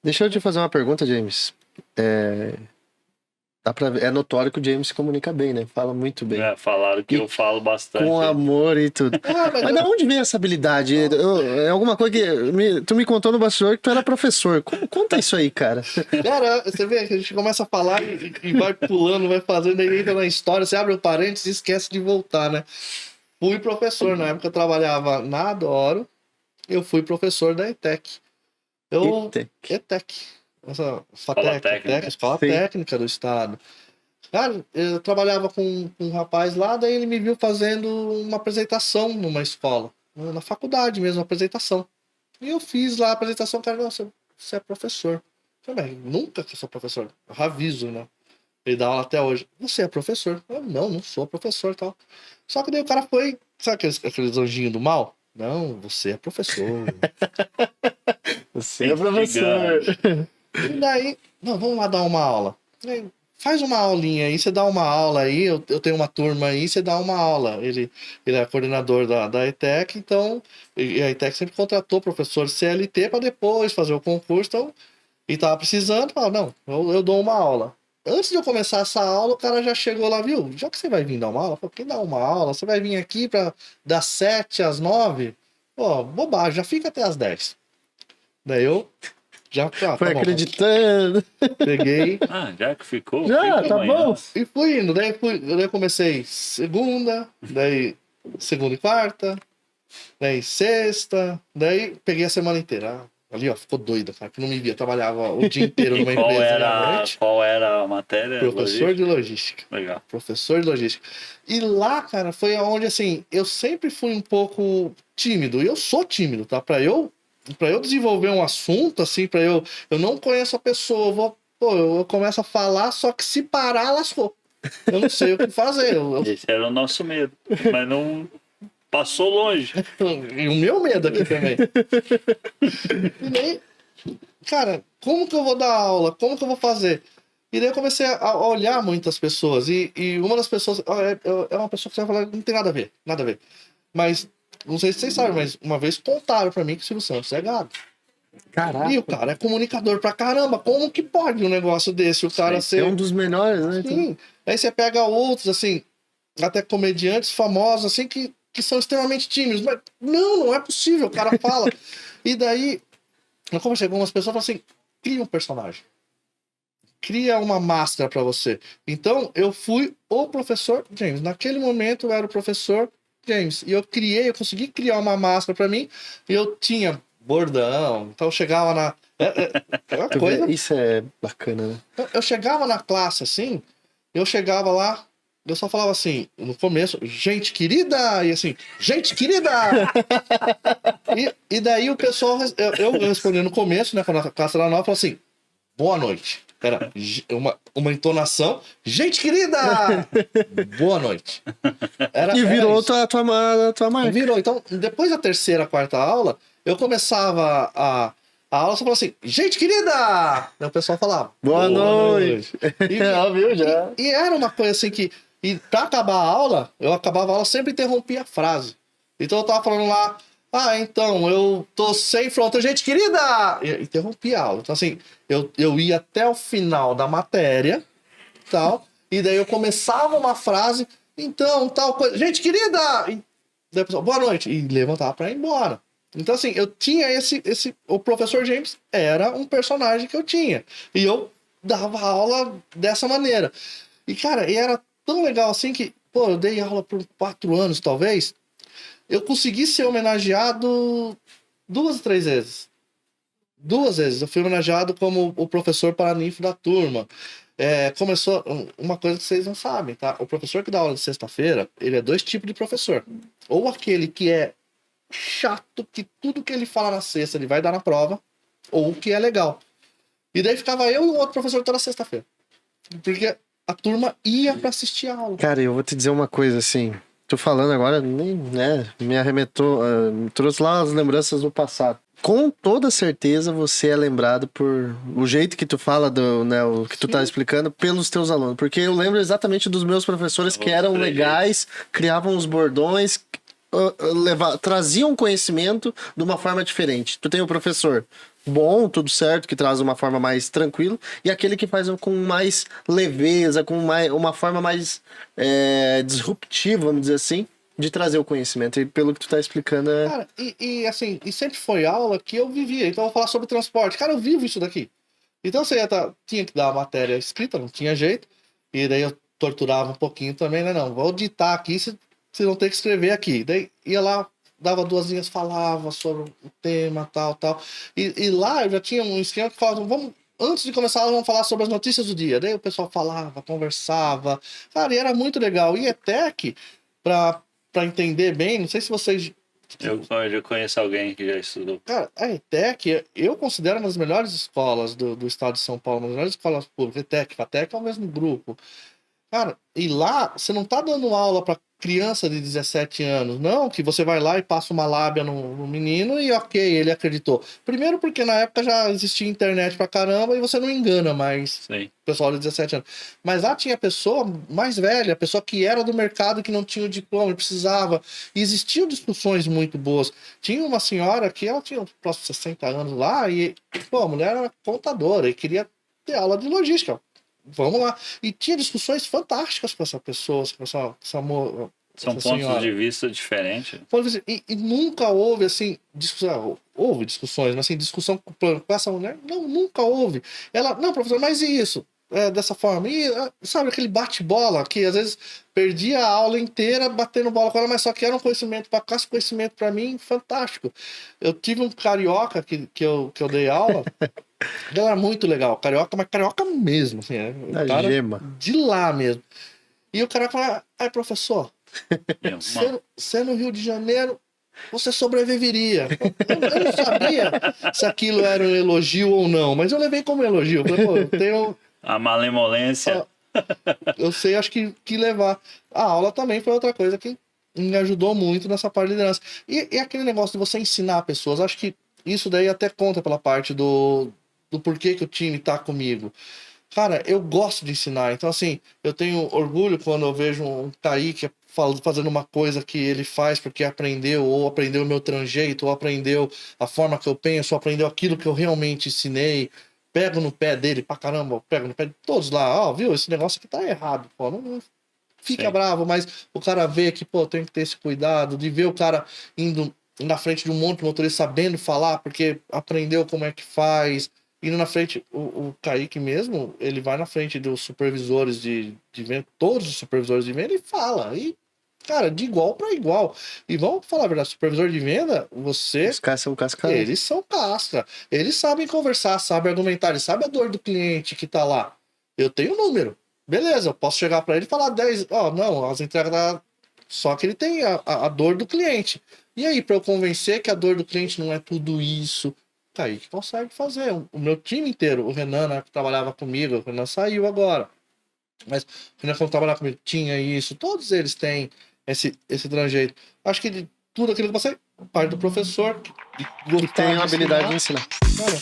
Deixa eu te fazer uma pergunta, James. É notório que o James se comunica bem, né? Fala muito bem. Falaram que eu falo bastante. Com amor e tudo. Mas de onde vem essa habilidade? É alguma coisa que... Tu me contou no bastidor que tu era professor. Conta isso aí, cara. Cara, você vê que a gente começa a falar e vai pulando, vai fazendo, aí entra na história, você abre o parênteses e esquece de voltar, né? Fui professor, na época eu trabalhava na Adoro, eu fui professor da ETEC. ETEC. Essa Escola técnica. Escola técnica do estado. Cara, eu trabalhava com um rapaz lá, daí ele me viu fazendo uma apresentação numa escola, na faculdade mesmo, uma apresentação. E eu fiz lá a apresentação, cara, nossa, você é professor. Eu falei, nunca que eu sou professor, eu aviso, né? Ele dá aula até hoje. Você é professor? Eu, não sou professor e tal. Só que daí o cara foi, sabe aqueles anjinhos do mal? Não, você é professor. Você é professor. E daí, não, vamos lá dar uma aula. Aí, faz uma aulinha aí, você dá uma aula aí, eu tenho uma turma aí, você dá uma aula. Ele é coordenador da ETEC, então, e a ETEC sempre contratou professores CLT para depois fazer o concurso, então, e tava precisando, falou, não, eu dou uma aula. Antes de eu começar essa aula, o cara já chegou lá, viu? Já que você vai vir dar uma aula, quem dá uma aula? Você vai vir aqui para das 7 às 9? Pô, bobagem, já fica até às 10. Daí eu já foi acreditando. Peguei. Já que ficou. Já, tá bom. E fui indo. Daí eu comecei segunda, daí segunda e quarta, daí sexta, daí peguei a semana inteira. Ali, ó, ficou doida, cara, que não me via. Trabalhava o dia inteiro numa empresa. Qual era a matéria? Professor de logística. Legal. Professor de logística. E lá, cara, foi onde, assim, eu sempre fui um pouco tímido. E eu sou tímido, tá? Pra eu desenvolver um assunto, assim, eu não conheço a pessoa, eu começo a falar, só que se parar, lascou. Eu não sei o que fazer. Esse era o nosso medo, mas não passou longe. E o meu medo aqui também. E daí, cara, como que eu vou dar aula? Como que eu vou fazer? E daí eu comecei a olhar muitas pessoas. E uma das pessoas é uma pessoa que você vai falar, não tem nada a ver, nada a ver. Mas, não sei se vocês sabem, mas uma vez contaram pra mim que o Silvio Santos é gado. Caraca. E o cara é comunicador pra caramba. Como que pode um negócio desse? O cara ser... É um dos melhores, né? Sim. Então... Aí você pega outros, assim, até comediantes famosos, assim, que são extremamente tímidos. Mas não é possível. O cara fala. E daí, eu conversei com algumas pessoas e falei assim, cria um personagem. Cria uma máscara pra você. Então, eu fui o professor James. Naquele momento, eu era o professor James. E eu consegui criar uma máscara pra mim. E eu tinha bordão. Então, eu chegava na... uma coisa... Isso é bacana, né? Eu chegava na classe, assim... Eu chegava lá... Eu só falava assim, no começo, gente querida! E assim, gente querida! e daí o pessoal... Eu respondi no começo, né? Quando a classe era nova, eu falava assim, boa noite. Era uma entonação. Gente querida! Boa noite. E virou a tua marca. Virou. Então, depois da terceira, quarta aula, eu começava a aula só falava assim, gente querida! Daí o pessoal falava, boa noite. E era uma coisa assim que... E pra acabar a aula, eu acabava a aula, sempre interrompia a frase. Então eu tava falando lá, então, eu tô sem fronteira, gente querida! E interrompi a aula. Então, assim, eu ia até o final da matéria, tal, e daí eu começava uma frase, então, tal coisa, gente querida! E daí a pessoa, boa noite, e levantava pra ir embora. Então, assim, eu tinha o professor James era um personagem que eu tinha. E eu dava aula dessa maneira. E, cara, era tão legal assim que, eu dei aula por 4 anos, talvez. Eu consegui ser homenageado 2, 3 vezes. 2 vezes. Eu fui homenageado como o professor paraninfo da turma. Começou uma coisa que vocês não sabem, tá? O professor que dá aula de sexta-feira, ele é 2 tipos de professor. Ou aquele que é chato, que tudo que ele fala na sexta ele vai dar na prova, ou que é legal. E daí ficava eu e o outro professor toda sexta-feira. Porque a turma ia pra assistir a aula. Cara, eu vou te dizer uma coisa, assim... Tô falando agora, né? Me arremetou... trouxe lá as lembranças do passado. Com toda certeza, você é lembrado por... O jeito que tu fala, o que tu tá explicando, pelos teus alunos. Porque eu lembro exatamente dos meus professores que eram legais, criavam os bordões... traziam conhecimento de uma forma diferente. Tu tem o professor bom, tudo certo, que traz uma forma mais tranquila, e aquele que faz com mais leveza, com uma forma mais disruptiva, vamos dizer assim, de trazer o conhecimento. E pelo que tu tá explicando Cara, assim, sempre foi aula que eu vivia. Então eu vou falar sobre transporte. Cara, eu vivo isso daqui. Então você tinha que dar a matéria escrita, não tinha jeito. E daí eu torturava um pouquinho também, né? Não, vou ditar aqui, você não tem que escrever aqui. Daí ia lá, dava 2 linhas, falava sobre o tema, tal. E lá eu já tinha um esquema que falava, antes de começar, vamos falar sobre as notícias do dia. Daí o pessoal falava, conversava. Cara, e era muito legal. E ETEC, pra entender bem, não sei se vocês... Eu já conheço alguém que já estudou. Cara, a ETEC, eu considero uma das melhores escolas do estado de São Paulo, uma das melhores escolas públicas. ETEC, FATEC é o mesmo grupo. Cara, e lá você não tá dando aula para criança de 17 anos, não, que você vai lá e passa uma lábia no menino e ok, ele acreditou. Primeiro porque na época já existia internet pra caramba e você não engana mais o pessoal de 17 anos. Mas lá tinha pessoa mais velha, pessoa que era do mercado, que não tinha o diploma, precisava. E existiam discussões muito boas. Tinha uma senhora que ela tinha próximo 60 anos lá e, pô, a mulher era contadora e queria ter aula de logística. Vamos lá. E tinha discussões fantásticas com essa pessoa, com essa São pontos senhora. de vista diferentes. E nunca houve, assim, discussão. Houve discussões, mas assim, discussão com essa mulher, não, nunca houve. Ela, não, professor, mas e isso? Dessa forma. E, sabe, aquele bate-bola que às vezes perdia a aula inteira batendo bola com ela, mas só que era um conhecimento para cá, esse conhecimento para mim, fantástico. Eu tive um carioca que eu dei aula. Ele era muito legal, carioca, mas carioca mesmo, assim, cara gema. De lá mesmo. E o cara falava, professor, você no Rio de Janeiro, você sobreviveria. Eu não sabia se aquilo era um elogio ou não, mas eu levei como elogio. Eu falei, pô, eu tenho... A malemolência. Eu sei, acho que levar. A aula também foi outra coisa que me ajudou muito nessa parte de liderança. E aquele negócio de você ensinar pessoas, acho que isso daí até conta pela parte do porquê que o time tá comigo. Cara, eu gosto de ensinar. Então, assim, eu tenho orgulho quando eu vejo um Kaique fazendo uma coisa que ele faz porque aprendeu, ou aprendeu o meu tranjeito, ou aprendeu a forma que eu penso, ou aprendeu aquilo que eu realmente ensinei. Pego no pé dele pra caramba, pego no pé de todos lá. Viu? Esse negócio aqui tá errado, pô. Não fica bravo, mas o cara vê que, pô, tem que ter esse cuidado de ver o cara indo na frente de um monte de motorista sabendo falar, porque aprendeu como é que faz. Indo na frente, o Kaique mesmo, ele vai na frente dos supervisores de venda, todos os supervisores de venda, e fala. E, cara, de igual para igual. E vamos falar a verdade, supervisor de venda, Os caras são casca. Eles são casca. Eles sabem conversar, sabem argumentar, eles sabem a dor do cliente que tá lá. Eu tenho um número. Beleza, eu posso chegar para ele e falar 10. Não, as entregas só que ele tem a dor do cliente. E aí, para eu convencer que a dor do cliente não é tudo isso, aí que consegue fazer. O meu time inteiro, o Renan, né, que trabalhava comigo, o Renan saiu agora. Mas o Renan, quando trabalhava comigo, tinha isso. Todos eles têm esse tranjeito. Acho que de tudo aquilo que você, parte do professor, que tem a habilidade de ensinar. Cara.